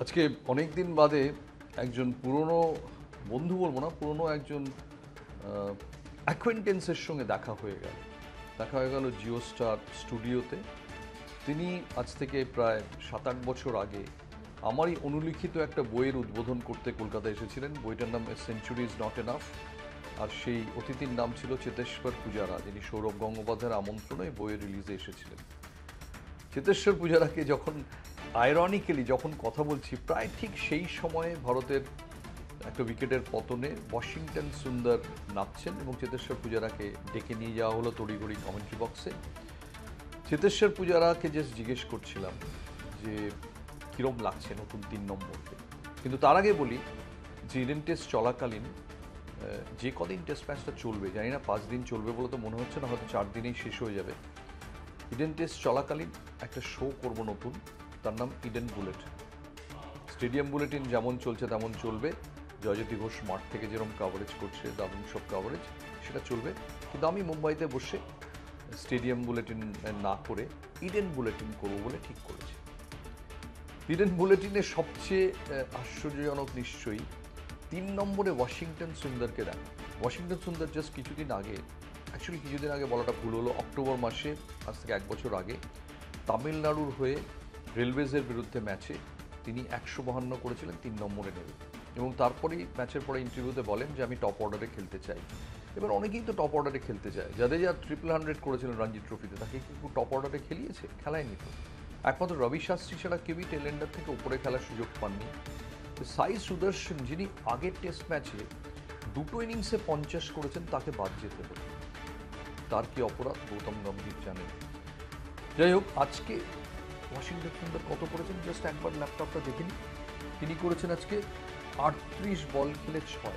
আজকে অনেক দিন বাদে একজন পুরনো বন্ধু বলবো না, পুরনো একজন অ্যাকোয়েন্টেন্সের সঙ্গে দেখা হয়ে গেল জিও স্টার স্টুডিওতে। তিনি আজ থেকে প্রায় 7-8 বছর আগে আমারই অনুলিখিত একটা বইয়ের উদ্বোধন করতে কলকাতায় এসেছিলেন। বইটার নাম সেঞ্চুরি ইজ নট এনাফ, আর সেই অতিথির নাম ছিল চেতেশ্বর পূজারা, যিনি সৌরভ গঙ্গোপাধ্যায়ের আমন্ত্রণে বইয়ের রিলিজে এসেছিলেন। চেতেশ্বর পূজারাকে যখন আয়রনিক্যালি যখন কথা বলছি, প্রায় ঠিক সেই সময়ে ভারতের একটা উইকেটের পতনে ওয়াশিংটন সুন্দর নামছেন এবং চেতেশ্বর পূজারাকে ডেকে নিয়ে যাওয়া হলো তড়িঘড়ি কমেন্ট্রি বক্সে। চেতেশ্বর পূজারাকে জাস্ট জিজ্ঞেস করছিলাম যে কীরকম লাগছে নতুন 3 নম্বরকে। কিন্তু তার আগে বলি যে ইডেন টেস্ট চলাকালীন যে কদিন টেস্ট ম্যাচটা চলবে, জানি না 5 দিন চলবে বলে তো মনে হচ্ছে না, হয়তো 4 দিনেই শেষ হয়ে যাবে। ইডেন টেস্ট চলাকালীন একটা শো করব নতুন, তার নাম ইডেন বুলেট। স্টেডিয়াম বুলেটিন যেমন চলছে তেমন চলবে, জয়জ্যোতি ঘোষ মাঠ থেকে যেরকম কাভারেজ করছে, দারুণ সব কাভারেজ, সেটা চলবে। কিন্তু আমি মুম্বাইতে বসে স্টেডিয়াম বুলেটিন না করে ইডেন বুলেটিন করবো বলে ঠিক করেছি। ইডেন বুলেটিনের সবচেয়ে আশ্চর্যজনক নিশ্চয়ই 3 নম্বরে ওয়াশিংটন সুন্দরকে দেখা। ওয়াশিংটন সুন্দর জাস্ট কিছুদিন আগে, অ্যাকচুয়ালি কিছুদিন আগে বলাটা ভুল হলো, অক্টোবর মাসে আজ থেকে 1 বছর আগে তামিলনাড়ুর হয়ে রেলওয়েজের বিরুদ্ধে ম্যাচে তিনি 152 করেছিলেন 3 নম্বরে নেমে, এবং তারপরেই ম্যাচের পরে ইন্টারভিউতে বলেন যে আমি টপ অর্ডারে খেলতে চাই। এবার অনেকেই তো টপ অর্ডারে খেলতে চায়, যাদের যা 100 করেছিলেন রঞ্জি ট্রফিতে, তাকে কি টপ অর্ডারে খেলিয়েছে? খেলায়নি তো। একমাত্র রবি শাস্ত্রী ছাড়া কেউই টেল এন্ডার থেকে উপরে খেলার সুযোগ পাননি। সাই সুদর্শন, যিনি আগের টেস্ট ম্যাচে 2 ইনিংসে 50 করেছেন, তাকে বাদ যেতে হলো। তার কি অপরাধ গৌতম গম্ভীর জানেন। যাই হোক, আজকে ওয়াশিংটন সুন্দর কত করেছেন জাস্ট একবার ল্যাপটপটা দেখে নিই। তিনি করেছেন আজকে 38 বল খেলে 6।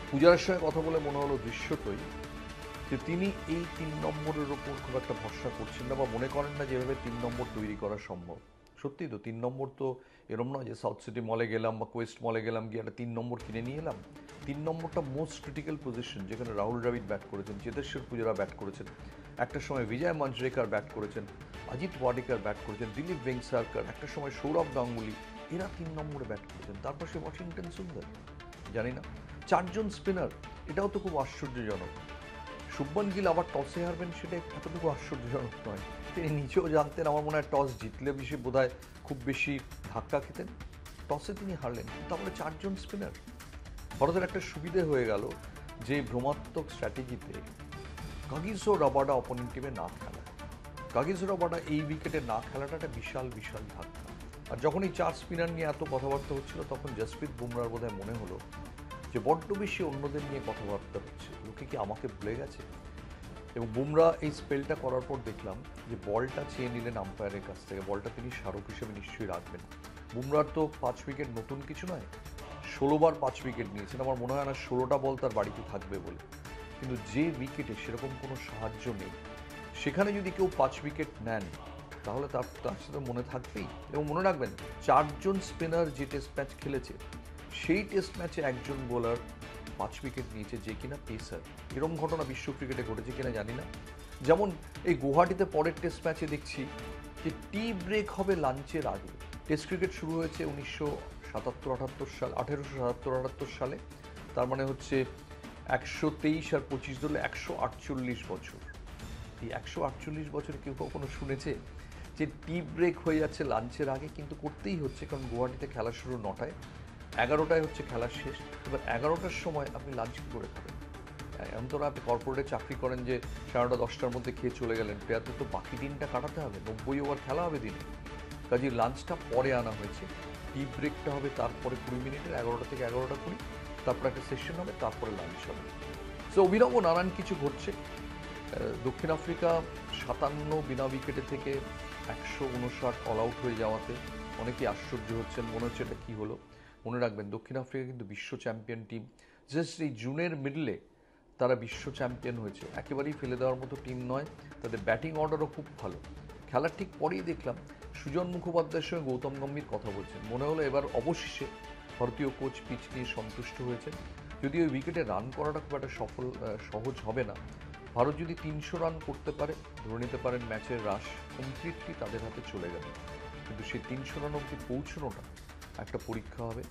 পূজার সঙ্গে কথা বলে মনে হলো দৃশ্যতই যে তিনি এই 3 নম্বরের ওপর খুব একটা ভরসা করছেন না, বা মনে করেন না যেভাবে 3 নম্বর তৈরি করা সম্ভব। সত্যিই তো 3 নম্বর তো এরম নয় যে সাউথ সিটি মলে গেলাম বা কোয়েস্ট মলে গেলাম, গিয়ে একটা 3 নম্বর কিনে নিয়ে এলাম। 3 নম্বরটা মোস্ট ক্রিটিক্যাল পজিশন, যেখানে রাহুল দ্রাবিড় ব্যাট করেছেন, চেতেশ্বর পূজারা ব্যাট করেছেন, একটা সময় বিজয় মাঞ্জরেকর ব্যাট করেছেন, অজিত ওয়াডেকার ব্যাট করেছেন, দিলীপ ভেঙ্গসারকর, একটা সময় সৌরভ গাঙ্গুলি, এরা 3 নম্বরে ব্যাট করেছেন। তারপর সে ওয়াশিংটন সুন্দর, জানি না 4 জন স্পিনার, এটাও তো খুব আশ্চর্যজনক। শুভমান গিল আবার টসে হারবেন, সেটা এতটুকু আশ্চর্যজনক নয়। তিনি নিজেও জানতেন, আমার মনে হয় টস জিতলে বেশি বোধহয় খুব বেশি ধাক্কা খেতেন। টসে তিনি হারলেন, তারপরে 4 জন স্পিনার। ভারতের একটা সুবিধে হয়ে গেল যে ভ্রমাত্মক স্ট্র্যাটেজিতে কাগিসো রাবাডা অপোনেন্ট টিমে না খেলা। কাগিসো রাবাডা এই উইকেটে না খেলাটা একটা বিশাল বিশাল ধাক্কা। আর যখন এই 4 স্পিনার নিয়ে এত কথাবার্তা হচ্ছিল, তখন জসপ্রীত বুমরার বোধহয় মনে হলো যে বড্ড বেশি অন্যদের নিয়ে কথাবার্তা হচ্ছে, লোকে কি আমাকে ভুলে গেছে। এবং বুমরা এই স্পেলটা করার পর দেখলাম যে বলটা চেয়ে নিলেন আম্পায়ারের কাছ থেকে, বলটা তিনি স্মারক হিসেবে নিশ্চয়ই রাখবেন। বুমরার তো 5 উইকেট নতুন কিছু নয়, 16 বার 5 উইকেট নিয়েছেন। আমার মনে হয় না 16টা বল তার বাড়িতে থাকবে বলে। কিন্তু যে উইকেটে সেরকম কোনো সাহায্য নেই, সেখানে যদি কেউ 5 উইকেট নেন, তাহলে তার সাথে মনে থাকবেই। এবং মনে রাখবেন, 4 জন স্পিনার যে টেস্ট ম্যাচ খেলেছে, সেই টেস্ট ম্যাচে একজন বোলার 5 উইকেট নিয়েছে, যে কিনা পেসার। এরকম ঘটনা বিশ্ব ক্রিকেটে ঘটেছে কিনা জানি না। যেমন এই গুয়াহাটিতে পরের টেস্ট ম্যাচে দেখছি যে টি ব্রেক হবে লাঞ্চের আগে। টেস্ট ক্রিকেট শুরু হয়েছে 1977-78 সাল, 1877-78 সালে। তার মানে হচ্ছে 123 আর 25 ধরলে 148 বছর। এই 148 বছর কেউ কখনো শুনেছে যে টি ব্রেক হয়ে যাচ্ছে লাঞ্চের আগে? কিন্তু করতেই হচ্ছে, কারণ গুয়াহাটিতে খেলা শুরু 9টায়, 11টায় হচ্ছে খেলা শেষ। এবার 11টার সময় আপনি লাঞ্চ কী করে খাবেন? এমন তো না আপনি কর্পোরেটে চাকরি করেন যে 9:30 10টার মধ্যে খেয়ে চলে গেলেন। প্লেয়ারদের তো বাকি দিনটা কাটাতে হবে, 90 ওভার খেলা হবে দিনে। কাজে লাঞ্চটা পরে আনা হয়েছে, টি ব্রেকটা হবে তারপরে 20 মিনিটের, 11টা থেকে 11টা 20, তারপরে একটা সেশন হবে, তারপরে লাঞ্চ হবে। সো অভিনব নানান কিছু ঘটছে। দক্ষিণ আফ্রিকা 57 বিনা উইকেটে থেকে 159 অল আউট হয়ে যাওয়াতে অনেকেই আশ্চর্য হচ্ছেন, মনে হচ্ছে এটা কী হলো। মনে রাখবেন, দক্ষিণ আফ্রিকা কিন্তু বিশ্ব চ্যাম্পিয়ন টিম। জাস্ট এই জুনের মিডলে তারা বিশ্ব চ্যাম্পিয়ন হয়েছে, একেবারেই ফেলে দেওয়ার মতো টিম নয়। তাদের ব্যাটিং অর্ডারও খুব ভালো। খেলার ঠিক পরেই দেখলাম সুজন মুখোপাধ্যায়ের সঙ্গে গৌতম গম্ভীর কথা বলছেন। মনে হলো এবার অবশেষে ভারতীয় কোচ পিচ নিয়ে সন্তুষ্ট হয়েছেন। যদি ওই উইকেটে রান করাটা খুব একটা সহজ হবে না। ভারত যদি 300 রান করতে পারে, ধরে নিতে পারেন ম্যাচের রাশ কমপ্লিটলি তাদের হাতে চলে গেল। কিন্তু সেই 300 রান অবধি পৌঁছানোটা একটা পরীক্ষা হবে।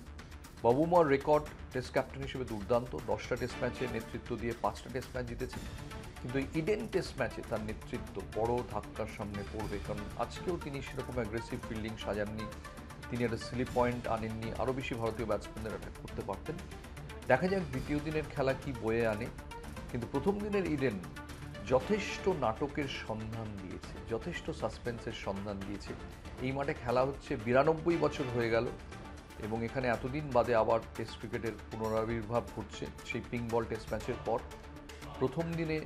বাবুমার রেকর্ড টেস্ট ক্যাপ্টেন হিসেবে দুর্দান্ত, 10টা টেস্ট ম্যাচে নেতৃত্ব দিয়ে 5টা টেস্ট ম্যাচ জিতেছেন। কিন্তু এই ইডেন টেস্ট ম্যাচে তার নেতৃত্ব বড় ধাক্কার সামনে পড়বে, কারণ আজকেও তিনি সেরকম অ্যাগ্রেসিভ ফিল্ডিং সাজাননি, তিনি একটা স্লিপ পয়েন্ট আনেননি, আরও বেশি ভারতীয় ব্যাটসম্যানদের অ্যাটাক করতে পারতেন। দেখা যাক দ্বিতীয় দিনের খেলা কি বয়ে আনে। কিন্তু প্রথম দিনের ইডেন যথেষ্ট নাটকের সন্ধান দিয়েছে, যথেষ্ট সাসপেন্সের সন্ধান দিয়েছে। এই মাঠে খেলা হচ্ছে 92 বছর হয়ে গেল এবং এখানে এতদিন বাদে আবার টেস্ট ক্রিকেটের পুনরাবির্ভাব ঘটছে সেই পিঙ্ক বল টেস্ট ম্যাচের পর। প্রথম দিনে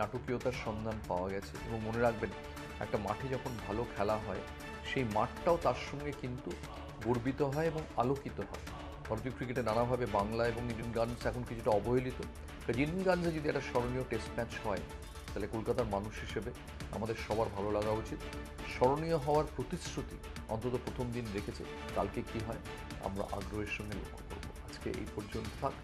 নাটকীয়তার সন্ধান পাওয়া গেছে এবং মনে রাখবেন, একটা মাঠে যখন ভালো খেলা হয় সেই মাঠটাও তার সঙ্গে কিন্তু গর্বিত হয় এবং আলোকিত হয়। ভারতীয় ক্রিকেটে নানাভাবে বাংলা এবং ইডেন গার্ডেন্স এখন কিছুটা অবহেলিত। ইডেন গার্ডেন্সে যদি একটা স্মরণীয় টেস্ট ম্যাচ হয় তাহলে কলকাতার মানুষ হিসেবে আমাদের সবার ভালো লাগা উচিত। স্মরণীয় হওয়ার প্রতিশ্রুতি অন্তত প্রথম দিন রেখেছে, কালকে কি হয় আমরা আগ্রহের সঙ্গে লক্ষ্য করব। আজকে এই পর্যন্ত থাক।